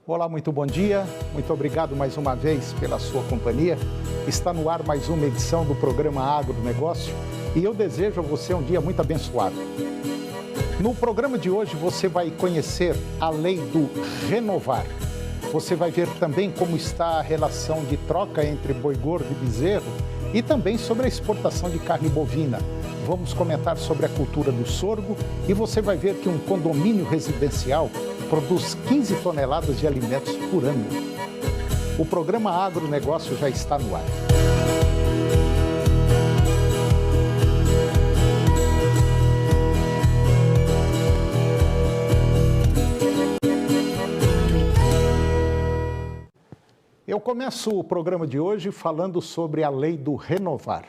Olá, muito bom dia. Muito obrigado mais uma vez pela sua companhia. Está no ar mais uma edição do programa Agronegócio e eu desejo a você um dia muito abençoado. No programa de hoje você vai conhecer a lei do renovar. Você vai ver também como está a relação de troca entre boi gordo e bezerro e também sobre a exportação de carne bovina. Vamos comentar sobre a cultura do sorgo e você vai ver que um condomínio residencial produz 15 toneladas de alimentos por ano. O programa Agronegócio já está no ar. Eu começo o programa de hoje falando sobre a lei do renovar.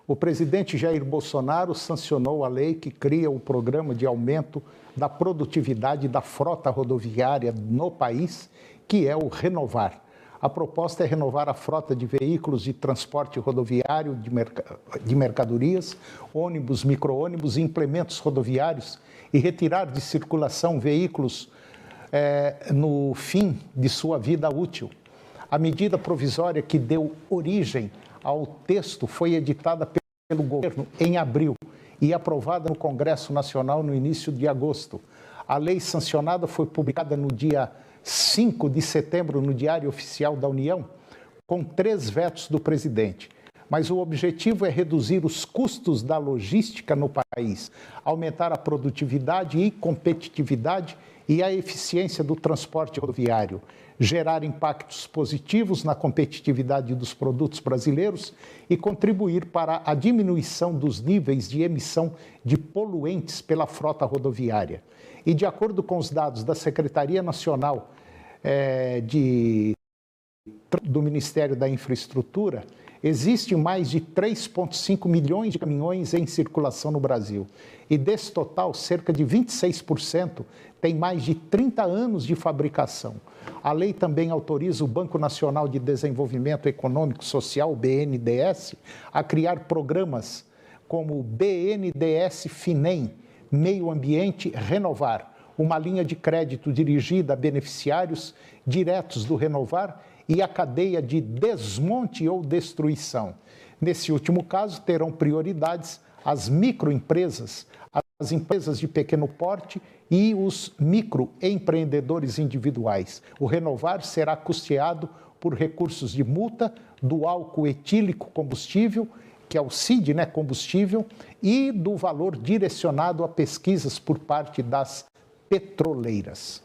O presidente Jair Bolsonaro sancionou a lei que cria o programa de aumento da produtividade da frota rodoviária no país, que é o Renovar. A proposta é renovar a frota de veículos de transporte rodoviário de mercadorias, ônibus, micro-ônibus e implementos rodoviários e retirar de circulação veículos no fim de sua vida útil. A medida provisória que deu origem ao texto foi editada pelo governo em abril e aprovada no Congresso Nacional no início de agosto. A lei sancionada foi publicada no dia 5 de setembro no Diário Oficial da União, com 3 vetos do presidente. Mas o objetivo é reduzir os custos da logística no país, aumentar a produtividade e competitividade e a eficiência do transporte rodoviário, gerar impactos positivos na competitividade dos produtos brasileiros e contribuir para a diminuição dos níveis de emissão de poluentes pela frota rodoviária. E de acordo com os dados da Secretaria Nacional do Ministério da Infraestrutura, existem mais de 3,5 milhões de caminhões em circulação no Brasil. E desse total, cerca de 26% tem mais de 30 anos de fabricação. A lei também autoriza o Banco Nacional de Desenvolvimento Econômico e Social, o BNDES, a criar programas como o BNDES Finem, Meio Ambiente Renovar, uma linha de crédito dirigida a beneficiários diretos do Renovar e a cadeia de desmonte ou destruição. Nesse último caso, terão prioridades as microempresas, as empresas de pequeno porte e os microempreendedores individuais. O Renovar será custeado por recursos de multa do álcool etílico combustível, que é o CID, combustível, e do valor direcionado a pesquisas por parte das petroleiras.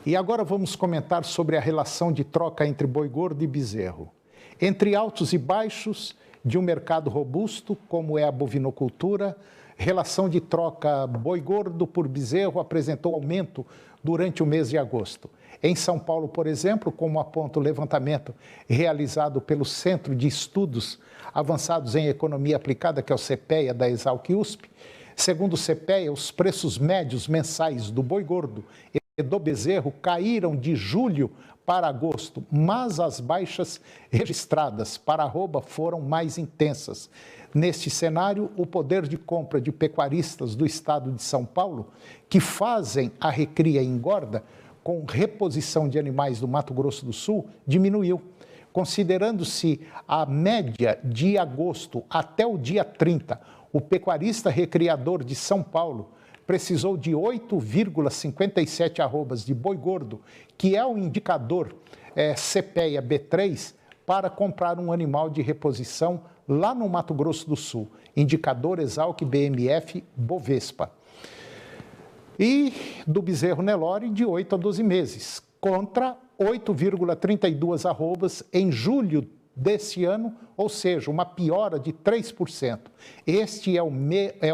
E agora vamos comentar sobre a relação de troca entre boi gordo e bezerro. Entre altos e baixos de um mercado robusto, como é a bovinocultura, relação de troca boi gordo por bezerro apresentou aumento durante o mês de agosto. Em São Paulo, por exemplo, como aponta o levantamento realizado pelo Centro de Estudos Avançados em Economia Aplicada, que é o CEPEA da Exalc-USP, segundo o CEPEA, os preços médios mensais do boi gordo e do bezerro caíram de julho para agosto, mas as baixas registradas para arroba foram mais intensas. Neste cenário, o poder de compra de pecuaristas do estado de São Paulo, que fazem a recria e engorda com reposição de animais do Mato Grosso do Sul, diminuiu. Considerando-se a média de agosto até o dia 30, o pecuarista recriador de São Paulo precisou de 8,57 arrobas de boi gordo, que é o indicador CPEA B3, para comprar um animal de reposição lá no Mato Grosso do Sul, indicador Exalc BMF Bovespa. E do bezerro Nelore de 8 a 12 meses, contra 8,32 arrobas em julho desse ano, ou seja, uma piora de 3%. Este é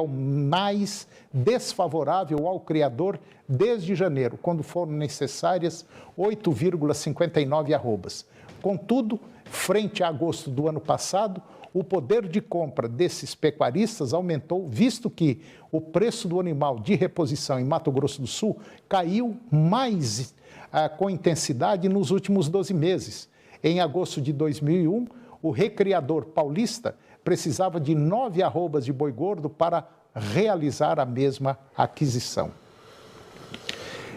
o mais desfavorável ao criador desde janeiro, quando foram necessárias 8,59 arrobas. Contudo, frente a agosto do ano passado, o poder de compra desses pecuaristas aumentou, visto que o preço do animal de reposição em Mato Grosso do Sul caiu mais com intensidade nos últimos 12 meses. Em agosto de 2001, o recriador paulista precisava de 9 arrobas de boi gordo para realizar a mesma aquisição.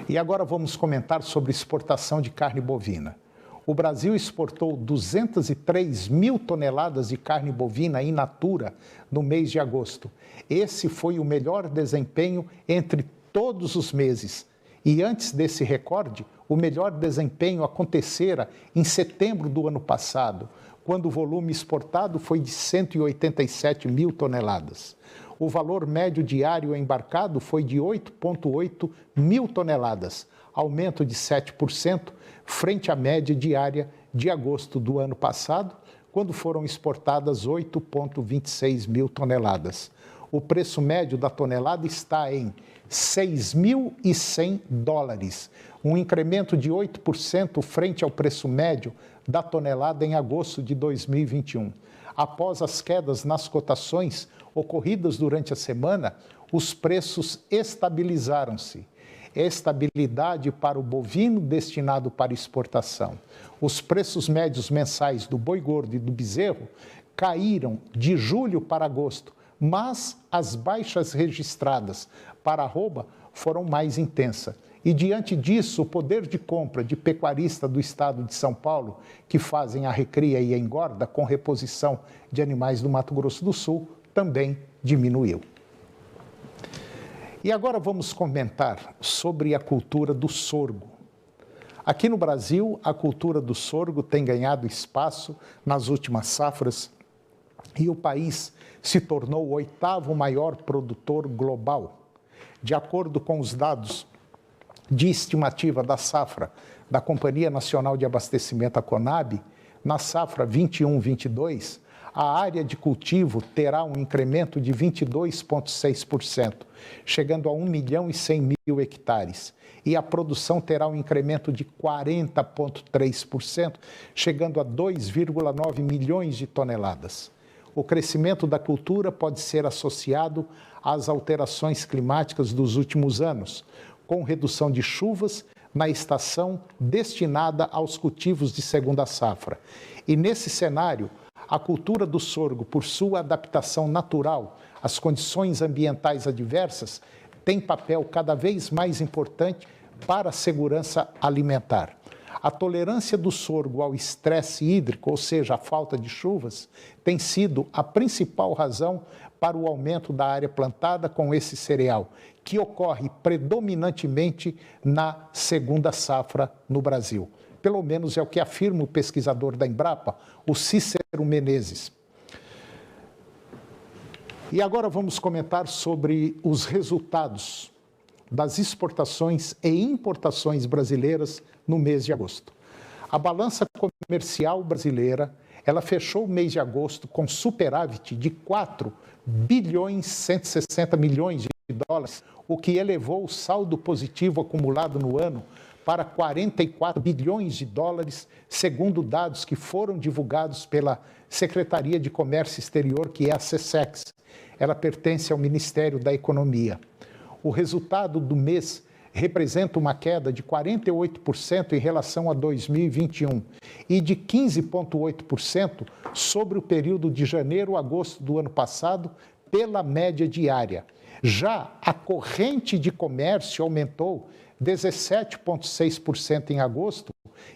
E agora vamos comentar sobre exportação de carne bovina. O Brasil exportou 203 mil toneladas de carne bovina in natura no mês de agosto. Esse foi o melhor desempenho entre todos os meses. E antes desse recorde, o melhor desempenho acontecera em setembro do ano passado, quando o volume exportado foi de 187 mil toneladas. O valor médio diário embarcado foi de 8,8 mil toneladas, aumento de 7% frente à média diária de agosto do ano passado, quando foram exportadas 8,26 mil toneladas. O preço médio da tonelada está em 6.100 dólares, um incremento de 8% frente ao preço médio da tonelada em agosto de 2021. Após as quedas nas cotações ocorridas durante a semana, os preços estabilizaram-se. Estabilidade para o bovino destinado para exportação. Os preços médios mensais do boi gordo e do bezerro caíram de julho para agosto, mas as baixas registradas para arroba foram mais intensas. E diante disso, o poder de compra de pecuarista do estado de São Paulo, que fazem a recria e a engorda com reposição de animais do Mato Grosso do Sul, também diminuiu. E agora vamos comentar sobre a cultura do sorgo. Aqui no Brasil, a cultura do sorgo tem ganhado espaço nas últimas safras e o país se tornou o 8º maior produtor global. De acordo com os dados de estimativa da safra da Companhia Nacional de Abastecimento, a Conab, na safra 21-22, a área de cultivo terá um incremento de 22,6%, chegando a 1.100.000 hectares. E a produção terá um incremento de 40,3%, chegando a 2,9 milhões de toneladas. O crescimento da cultura pode ser associado às alterações climáticas dos últimos anos, com redução de chuvas na estação destinada aos cultivos de segunda safra. E nesse cenário, a cultura do sorgo, por sua adaptação natural às condições ambientais adversas, tem papel cada vez mais importante para a segurança alimentar. A tolerância do sorgo ao estresse hídrico, ou seja, a falta de chuvas, tem sido a principal razão para o aumento da área plantada com esse cereal, que ocorre predominantemente na segunda safra no Brasil. Pelo menos é o que afirma o pesquisador da Embrapa, o Cícero Menezes. E agora vamos comentar sobre os resultados das exportações e importações brasileiras no mês de agosto. A balança comercial brasileira, ela fechou o mês de agosto com superávit de 4 bilhões 160 milhões de dólares, o que elevou o saldo positivo acumulado no ano para 44 bilhões de dólares, segundo dados que foram divulgados pela Secretaria de Comércio Exterior, que é a SECEX. Ela pertence ao Ministério da Economia. O resultado do mês representa uma queda de 48% em relação a 2021 e de 15,8% sobre o período de janeiro a agosto do ano passado, pela média diária. Já a corrente de comércio aumentou 17,6% em agosto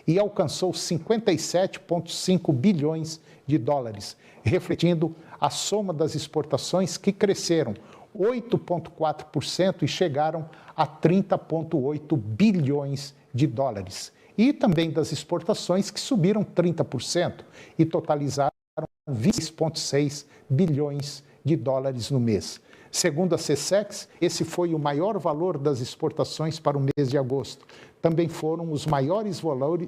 e alcançou 57,5 bilhões de dólares, refletindo a soma das exportações que cresceram 8,4% e chegaram a 30,8 bilhões de dólares. E também das exportações que subiram 30% e totalizaram 20,6 bilhões de dólares no mês. Segundo a SECEX, esse foi o maior valor das exportações para o mês de agosto. Também foram os maiores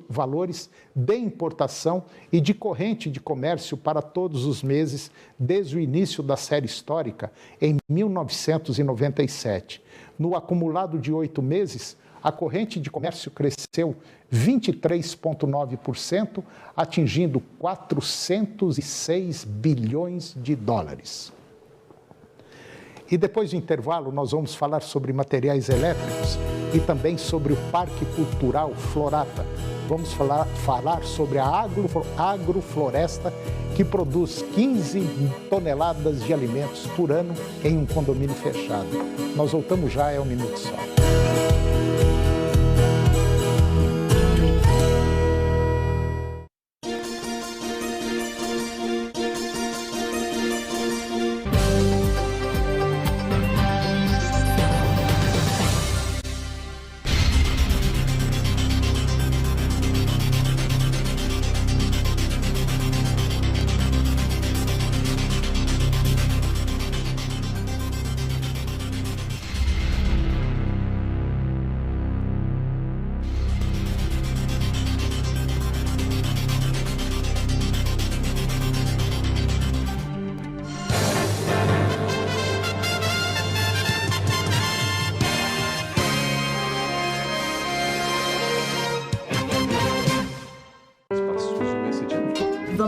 valores de importação e de corrente de comércio para todos os meses desde o início da série histórica, em 1997. No acumulado de 8 meses, a corrente de comércio cresceu 23,9%, atingindo 406 bilhões de dólares. E depois do intervalo, nós vamos falar sobre materiais elétricos e também sobre o Parque Cultural Florata. Vamos falar sobre a agrofloresta, que produz 15 toneladas de alimentos por ano em um condomínio fechado. Nós voltamos já, é um minuto só.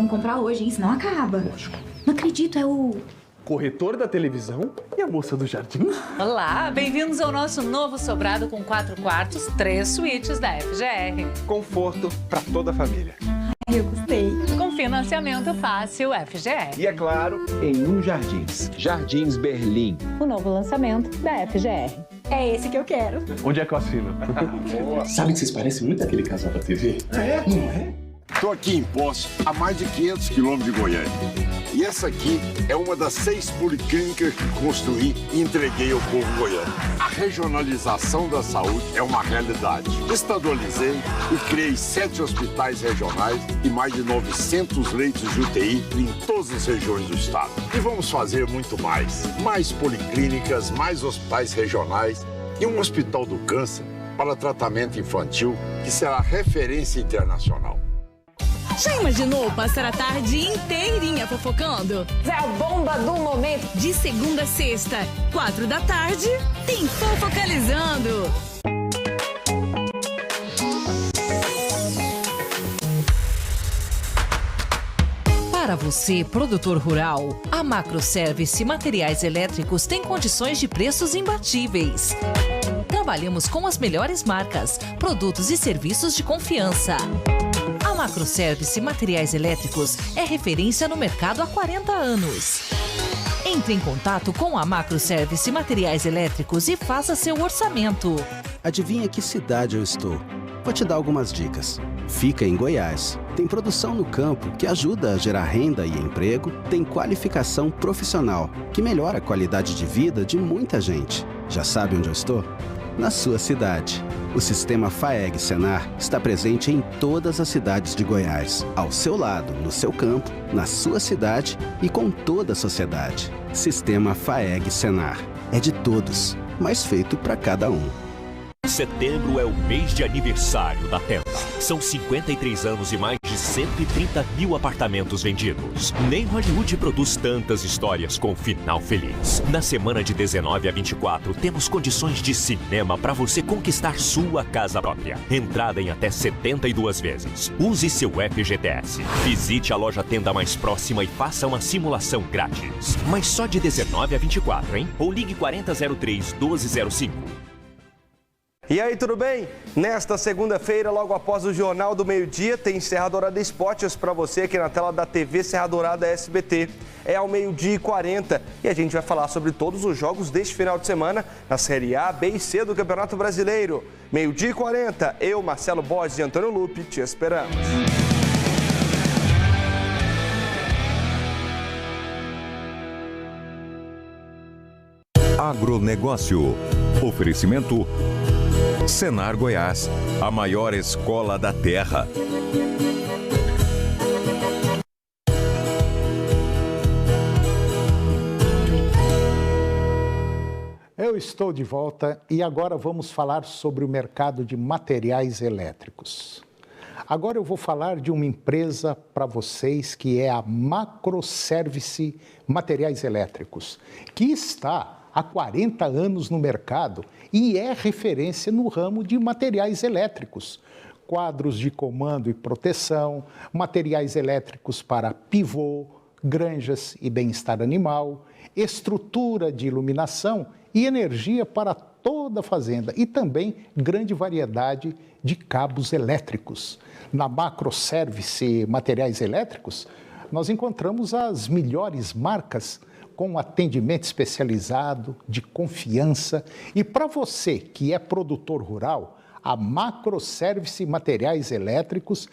Vamos comprar hoje, hein? Senão acaba. Lógico. Não acredito, é o... Corretor da televisão e a moça do jardim. Olá, bem-vindos ao nosso novo sobrado com 4 quartos, 3 suítes da FGR. Conforto para toda a família. Eu gostei. Com financiamento fácil FGR. E é claro, em um Jardins. Jardins Berlim. O novo lançamento da FGR. É esse que eu quero. Onde é que eu assino? Sabe que vocês parecem muito aquele casal da TV? É? Não é? Estou aqui em Poços, a mais de 500 quilômetros de Goiânia. E essa aqui é uma das 6 policlínicas que construí e entreguei ao povo goiano. A regionalização da saúde é uma realidade. Estadualizei e criei 7 hospitais regionais e mais de 900 leitos de UTI em todas as regiões do estado. E vamos fazer muito mais. Mais policlínicas, mais hospitais regionais e um hospital do câncer para tratamento infantil que será referência internacional. Já imaginou passar a tarde inteirinha fofocando? É a bomba do momento. De segunda a sexta, 4 da tarde, tem Fofocalizando. Para você, produtor rural, a Macroservice Materiais Elétricos tem condições de preços imbatíveis. Trabalhamos com as melhores marcas, produtos e serviços de confiança. A Macroservice Materiais Elétricos é referência no mercado há 40 anos. Entre em contato com a Macroservice Materiais Elétricos e faça seu orçamento. Adivinha que cidade eu estou? Vou te dar algumas dicas. Fica em Goiás. Tem produção no campo que ajuda a gerar renda e emprego. Tem qualificação profissional que melhora a qualidade de vida de muita gente. Já sabe onde eu estou? Na sua cidade. O sistema FAEG Senar está presente em todas as cidades de Goiás. Ao seu lado, no seu campo, na sua cidade e com toda a sociedade. Sistema FAEG Senar. É de todos, mas feito para cada um. Setembro é o mês de aniversário da Tenda. São 53 anos e mais de 130 mil apartamentos vendidos. Nem Hollywood produz tantas histórias com final feliz. Na semana de 19 a 24, temos condições de cinema para você conquistar sua casa própria. Entrada em até 72 vezes. Use seu FGTS. Visite a loja Tenda mais próxima e faça uma simulação grátis. Mas só de 19 a 24, hein? Ou ligue 4003 1205. E aí, tudo bem? Nesta segunda-feira, logo após o Jornal do Meio-Dia, tem Serra Dourada Esportes para você aqui na tela da TV Serra Dourada SBT. É ao 12h40 e a gente vai falar sobre todos os jogos deste final de semana na Série A, B e C do Campeonato Brasileiro. 12h40, eu, Marcelo Borges e Antônio Lupe, te esperamos. Agronegócio. Oferecimento Senar Goiás, a maior escola da terra. Eu estou de volta e agora vamos falar sobre o mercado de materiais elétricos. Agora eu vou falar de uma empresa para vocês que é a Macroservice Materiais Elétricos, que está há 40 anos no mercado e é referência no ramo de materiais elétricos. Quadros de comando e proteção, materiais elétricos para pivô, granjas e bem-estar animal, estrutura de iluminação e energia para toda a fazenda e também grande variedade de cabos elétricos. Na Macroservice Materiais Elétricos, nós encontramos as melhores marcas com atendimento especializado, de confiança. E para você que é produtor rural, a Macroservice Materiais Elétricos,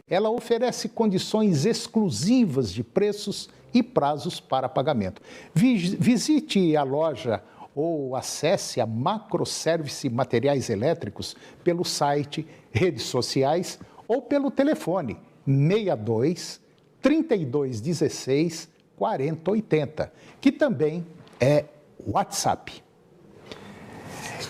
ela oferece condições exclusivas de preços e prazos para pagamento. Visite a loja ou acesse a Macroservice Materiais Elétricos pelo site, redes sociais ou pelo telefone 62 3216 4080, que também é WhatsApp.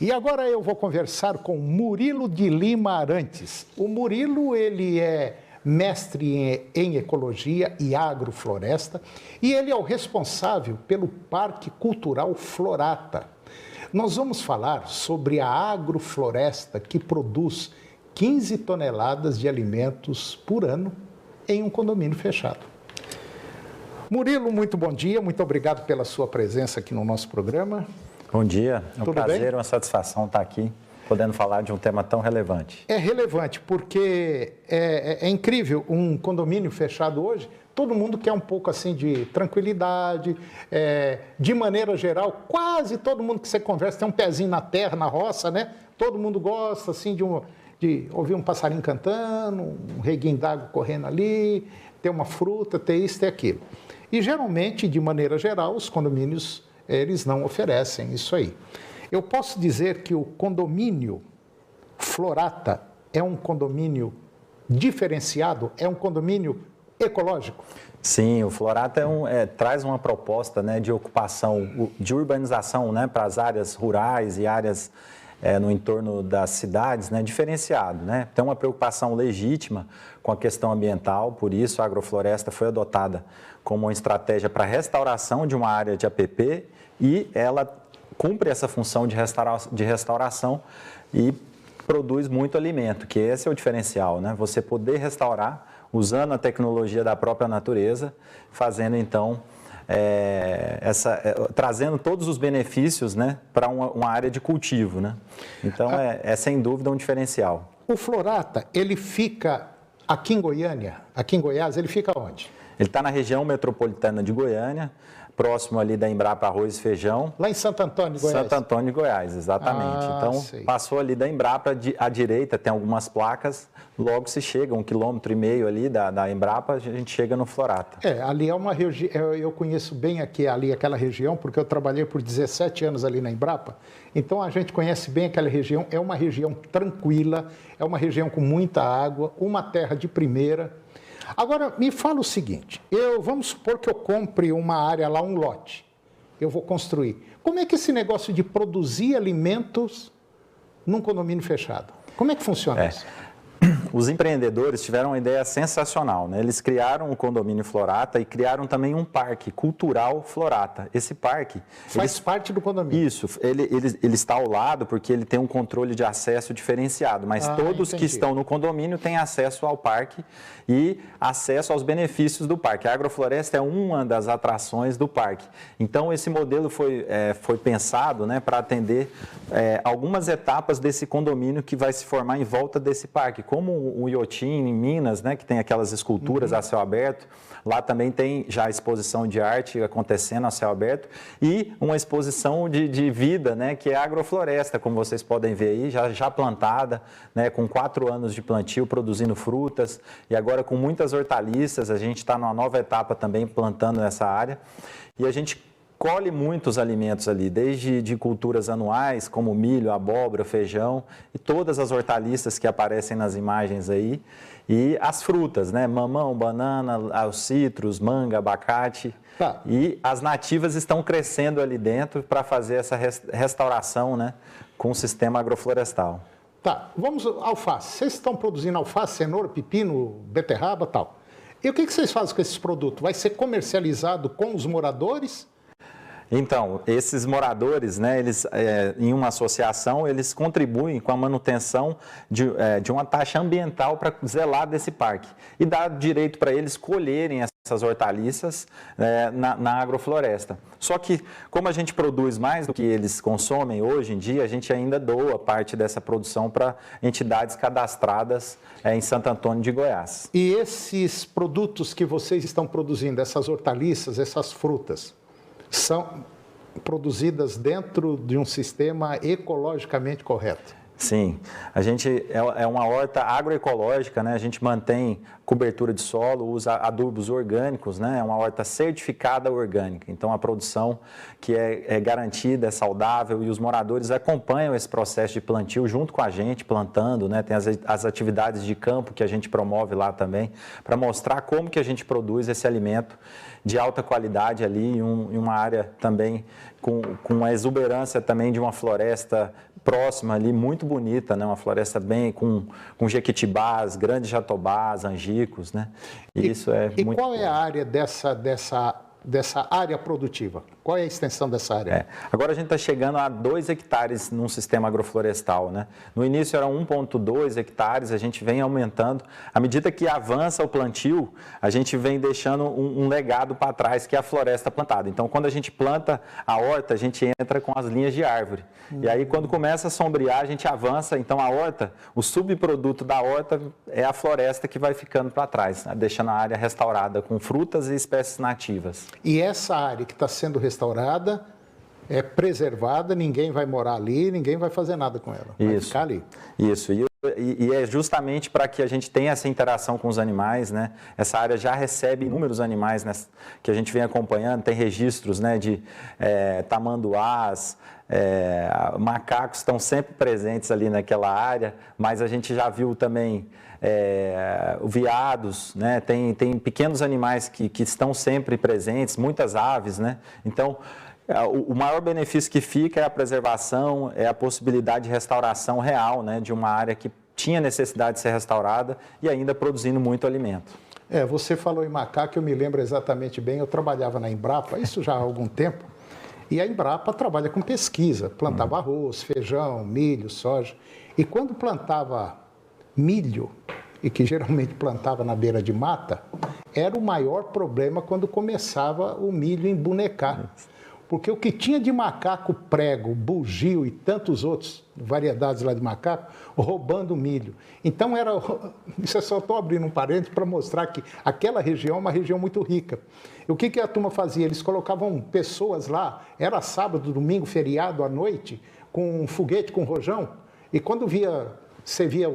E agora eu vou conversar com Murilo de Lima Arantes. O Murilo, ele é mestre em ecologia e agrofloresta e ele é o responsável pelo Parque Cultural Florata. Nós vamos falar sobre a agrofloresta que produz 15 toneladas de alimentos por ano em um condomínio fechado. Murilo, muito bom dia, muito obrigado pela sua presença aqui no nosso programa. Bom dia, é um Tudo prazer, bem? uma satisfação estar aqui, podendo falar de um tema tão relevante. É relevante porque é incrível, um condomínio fechado hoje, todo mundo quer um pouco assim de tranquilidade, de maneira geral, quase todo mundo que você conversa tem um pezinho na terra, na roça, né? Todo mundo gosta assim de ouvir um passarinho cantando, um reguinho d'água correndo ali, ter uma fruta, ter isso, ter aquilo. E geralmente, de maneira geral, os condomínios, eles não oferecem isso aí. Eu posso dizer que o condomínio Florata é um condomínio diferenciado, é um condomínio ecológico? Sim, o Florata traz uma proposta, né, de ocupação, de urbanização, né, para as áreas rurais e áreas no entorno das cidades, né, diferenciado, né? Tem uma preocupação legítima com a questão ambiental, por isso a agrofloresta foi adotada como uma estratégia para restauração de uma área de APP e ela cumpre essa função de restauração e produz muito alimento, que esse é o diferencial, né? Você poder restaurar usando a tecnologia da própria natureza, fazendo então trazendo todos os benefícios, né, para uma área de cultivo, né? Então é sem dúvida um diferencial. O Florata, ele fica aqui em Goiânia, aqui em Goiás, ele fica onde? Ele está na região metropolitana de Goiânia, próximo ali da Embrapa Arroz e Feijão. Lá em Santo Antônio de Goiás? Santo Antônio de Goiás, exatamente. Então, sei. Passou ali da Embrapa à direita, tem algumas placas, logo se chega, 1,5 km ali da Embrapa, a gente chega no Florata. Ali é uma região, eu conheço bem aquela região, porque eu trabalhei por 17 anos ali na Embrapa, então a gente conhece bem aquela região, é uma região tranquila, é uma região com muita água, uma terra de primeira. Agora, me fala o seguinte, vamos supor que eu compre uma área lá, um lote, eu vou construir. Como é que esse negócio de produzir alimentos num condomínio fechado? Como é que funciona isso? Os empreendedores tiveram uma ideia sensacional, né? Eles criaram o condomínio Florata e criaram também um parque cultural Florata. Esse parque... Faz parte do condomínio? Isso, ele está ao lado porque ele tem um controle de acesso diferenciado, mas todos que estão no condomínio têm acesso ao parque e acesso aos benefícios do parque. A agrofloresta é uma das atrações do parque. Então, esse modelo foi pensado, né, para atender algumas etapas desse condomínio que vai se formar em volta desse parque, como o Iotim, em Minas, né, que tem aquelas esculturas a céu aberto. Lá também tem já a exposição de arte acontecendo a céu aberto e uma exposição de vida, né, que é a agrofloresta, como vocês podem ver aí, já plantada, né, com 4 anos de plantio, produzindo frutas e agora com muitas hortaliças. A gente está numa nova etapa também plantando nessa área e a gente colhe muitos alimentos ali, desde de culturas anuais, como milho, abóbora, feijão e todas as hortaliças que aparecem nas imagens aí. E as frutas, né? Mamão, banana, os citros, manga, abacate. E as nativas estão crescendo ali dentro para fazer essa restauração, né, com o sistema agroflorestal. Tá, vamos alface. Vocês estão produzindo alface, cenoura, pepino, beterraba e tal. E o que vocês fazem com esses produtos? Vai ser comercializado com os moradores? Então, esses moradores, né, eles, em uma associação, eles contribuem com a manutenção de uma taxa ambiental para zelar desse parque e dá direito para eles colherem essas hortaliças na agrofloresta. Só que, como a gente produz mais do que eles consomem hoje em dia, a gente ainda doa parte dessa produção para entidades cadastradas em Santo Antônio de Goiás. E esses produtos que vocês estão produzindo, essas hortaliças, essas frutas, são produzidas dentro de um sistema ecologicamente correto? Sim, a gente é uma horta agroecológica, né? A gente mantém cobertura de solo, usa adubos orgânicos, né? É uma horta certificada orgânica, então a produção que é garantida, é saudável e os moradores acompanham esse processo de plantio junto com a gente, plantando, né? Tem as atividades de campo que a gente promove lá também, para mostrar como que a gente produz esse alimento de alta qualidade ali em uma área também com a exuberância também de uma floresta próxima ali, muito bonita, né? Uma floresta bem com jequitibás, grandes jatobás, angicos, né? E isso é muito... E qual é a área dessa dessa área produtiva? Qual é a extensão dessa área? Agora a gente está chegando a 2 hectares num sistema agroflorestal, né? No início eram 1,2 hectares, a gente vem aumentando. À medida que avança o plantio, a gente vem deixando um legado para trás, que é a floresta plantada. Então, quando a gente planta a horta, a gente entra com as linhas de árvore. E aí, quando começa a sombrear, a gente avança. Então, a horta, o subproduto da horta é a floresta que vai ficando para trás, né? Deixando a área restaurada com frutas e espécies nativas. E essa área que está sendo restaurada é preservada, ninguém vai morar ali, ninguém vai fazer nada com ela, vai ficar ali. Isso, e é justamente para que a gente tenha essa interação com os animais, né? Essa área já recebe inúmeros animais, né, que a gente vem acompanhando, tem registros, né, de tamanduás, macacos estão sempre presentes ali naquela área, mas a gente já viu também veados, né? Tem pequenos animais que estão sempre presentes, muitas aves, né? Então, o maior benefício que fica é a preservação, é a possibilidade de restauração real, né, de uma área que tinha necessidade de ser restaurada e ainda produzindo muito alimento. Você falou em macaco, eu me lembro exatamente bem, eu trabalhava na Embrapa, isso já há algum tempo, e a Embrapa trabalha com pesquisa, plantava arroz, feijão, milho, soja, e quando plantava milho, e que geralmente plantava na beira de mata, era o maior problema quando começava o milho a embunecar. Porque o que tinha de macaco prego, bugio e tantos outros variedades lá de macaco, roubando milho. Então, isso eu só estou abrindo um parênteses para mostrar que aquela região é uma região muito rica. E o que a turma fazia? Eles colocavam pessoas lá, era sábado, domingo, feriado, à noite, com um foguete, com rojão, e quando você via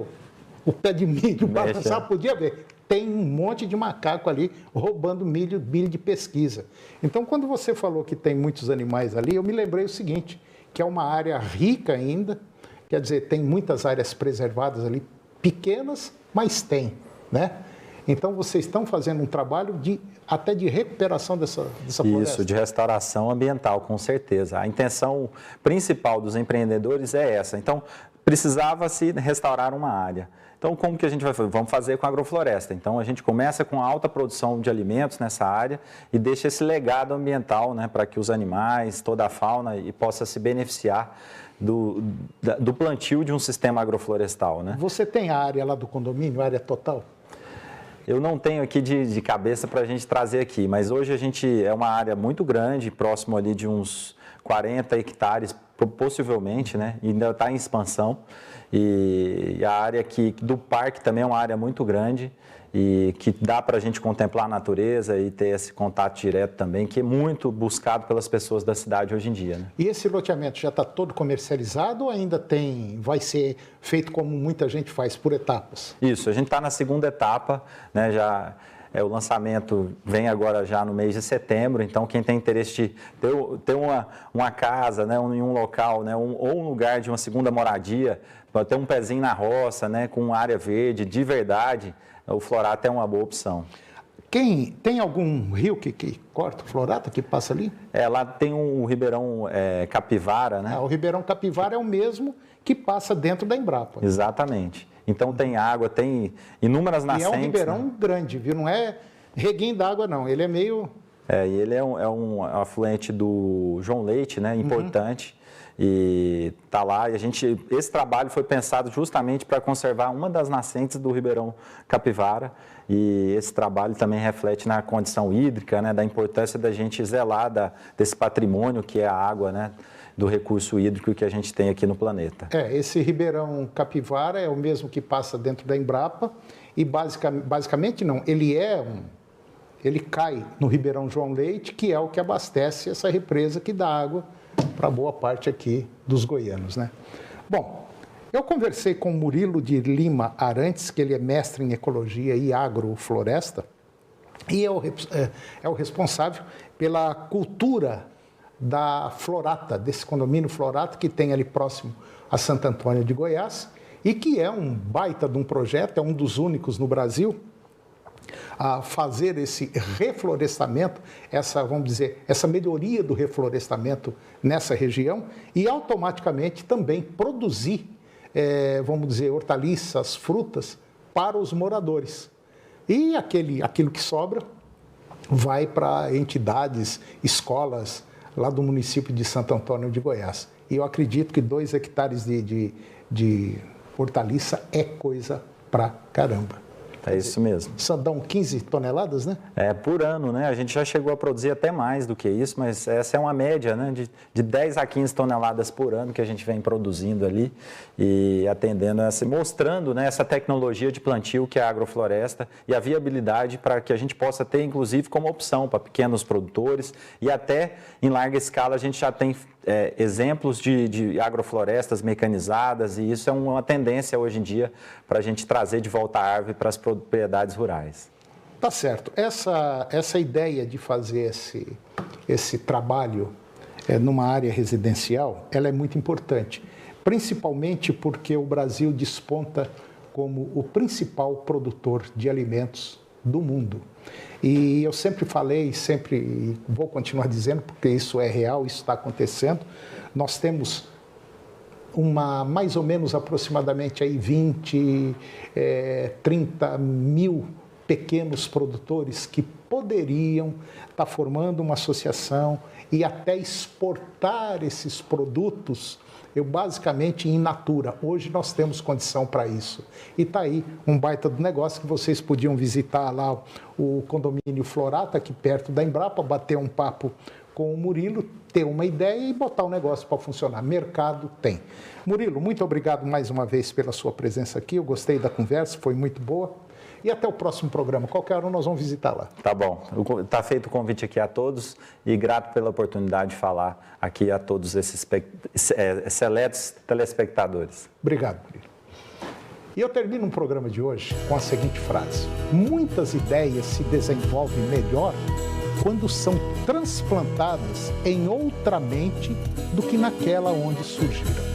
o pé de milho balançar, podia ver. Tem um monte de macaco ali roubando milho de pesquisa. Então, quando você falou que tem muitos animais ali, eu me lembrei o seguinte, que é uma área rica ainda, quer dizer, tem muitas áreas preservadas ali, pequenas, mas tem, né? Então, vocês estão fazendo um trabalho até de recuperação dessa floresta. Isso, de restauração ambiental, com certeza. A intenção principal dos empreendedores é essa. Então, precisava-se restaurar uma área. Então, como que a gente vai fazer? Vamos fazer com a agrofloresta. Então, a gente começa com alta produção de alimentos nessa área e deixa esse legado ambiental, né, para que os animais, toda a fauna possa se beneficiar do plantio de um sistema agroflorestal, né? Você tem a área lá do condomínio, a área total? Eu não tenho aqui de cabeça para a gente trazer aqui, mas hoje a gente é uma área muito grande, próximo ali de uns 40 hectares, possivelmente, né? E ainda está em expansão. E a área do parque também é uma área muito grande e que dá para a gente contemplar a natureza e ter esse contato direto também, que é muito buscado pelas pessoas da cidade hoje em dia, né? E esse loteamento já está todo comercializado ou ainda vai ser feito como muita gente faz, por etapas? Isso, a gente está na segunda etapa, né? O lançamento vem agora já no mês de setembro, então quem tem interesse de ter uma casa, né, em um local, né, ou um lugar de uma segunda moradia, para ter um pezinho na roça, né, com área verde, de verdade, o Florata é uma boa opção. Tem algum rio que corta o Florata, que passa ali? Lá tem o Ribeirão Capivara, né? O Ribeirão Capivara é o mesmo que passa dentro da Embrapa. Exatamente. Então tem água, tem inúmeras nascentes. E é um ribeirão grande, viu? Não é reguinho d'água, não. Ele é meio... E ele é um afluente do João Leite, né? Importante. E tá lá. E esse trabalho foi pensado justamente para conservar uma das nascentes do Ribeirão Capivara. E esse trabalho também reflete na condição hídrica, né? Da importância da gente zelar desse patrimônio que é a água, né? Do recurso hídrico que a gente tem aqui no planeta. Esse Ribeirão Capivara é o mesmo que passa dentro da Embrapa e basicamente não, ele cai no Ribeirão João Leite, que é o que abastece essa represa que dá água para boa parte aqui dos goianos, né? Bom, eu conversei com o Murilo de Lima Arantes, que ele é mestre em ecologia e agrofloresta, e é o responsável pela cultura da Florata, desse condomínio Florata, que tem ali próximo a Santo Antônio de Goiás, e que é um baita de um projeto, é um dos únicos no Brasil a fazer esse reflorestamento, vamos dizer, essa melhoria do reflorestamento nessa região e automaticamente também produzir, vamos dizer, hortaliças, frutas para os moradores. E aquilo que sobra, vai para entidades, escolas lá do município de Santo Antônio de Goiás. E eu acredito que 2 hectares de hortaliça é coisa pra caramba. É isso mesmo. Dão 15 toneladas, né? Por ano, né? A gente já chegou a produzir até mais do que isso, mas essa é uma média, né? De 10 a 15 toneladas por ano que a gente vem produzindo ali e atendendo, mostrando, né, essa tecnologia de plantio que é a agrofloresta e a viabilidade para que a gente possa ter, inclusive, como opção para pequenos produtores e até em larga escala a gente já tem exemplos de agroflorestas mecanizadas e isso é uma tendência hoje em dia para a gente trazer de volta a árvore para as propriedades rurais. Tá certo. Essa ideia de fazer esse trabalho numa área residencial, ela é muito importante, principalmente porque o Brasil desponta como o principal produtor de alimentos do mundo. E eu sempre falei, sempre vou continuar dizendo, porque isso é real, isso está acontecendo. Nós temos mais ou menos aproximadamente aí 20, 30 mil pequenos produtores que poderiam estar formando uma associação e até exportar esses produtos, basicamente in natura. Hoje nós temos condição para isso. E está aí um baita do negócio que vocês podiam visitar lá o condomínio Florata, aqui perto da Embrapa, bater um papo com o Murilo, ter uma ideia e botar o negócio para funcionar. Mercado tem. Murilo, muito obrigado mais uma vez pela sua presença aqui. Eu gostei da conversa, foi muito boa. E até o próximo programa. Qualquer hora nós vamos visitar lá. Tá bom. Está feito o convite aqui a todos e grato pela oportunidade de falar aqui a todos esses seletos telespectadores. Obrigado, Murilo. E eu termino o programa de hoje com a seguinte frase: muitas ideias se desenvolvem melhor quando são transplantadas em outra mente do que naquela onde surgiram.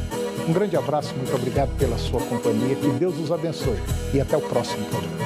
Um grande abraço, muito obrigado pela sua companhia, que Deus os abençoe e até o próximo programa.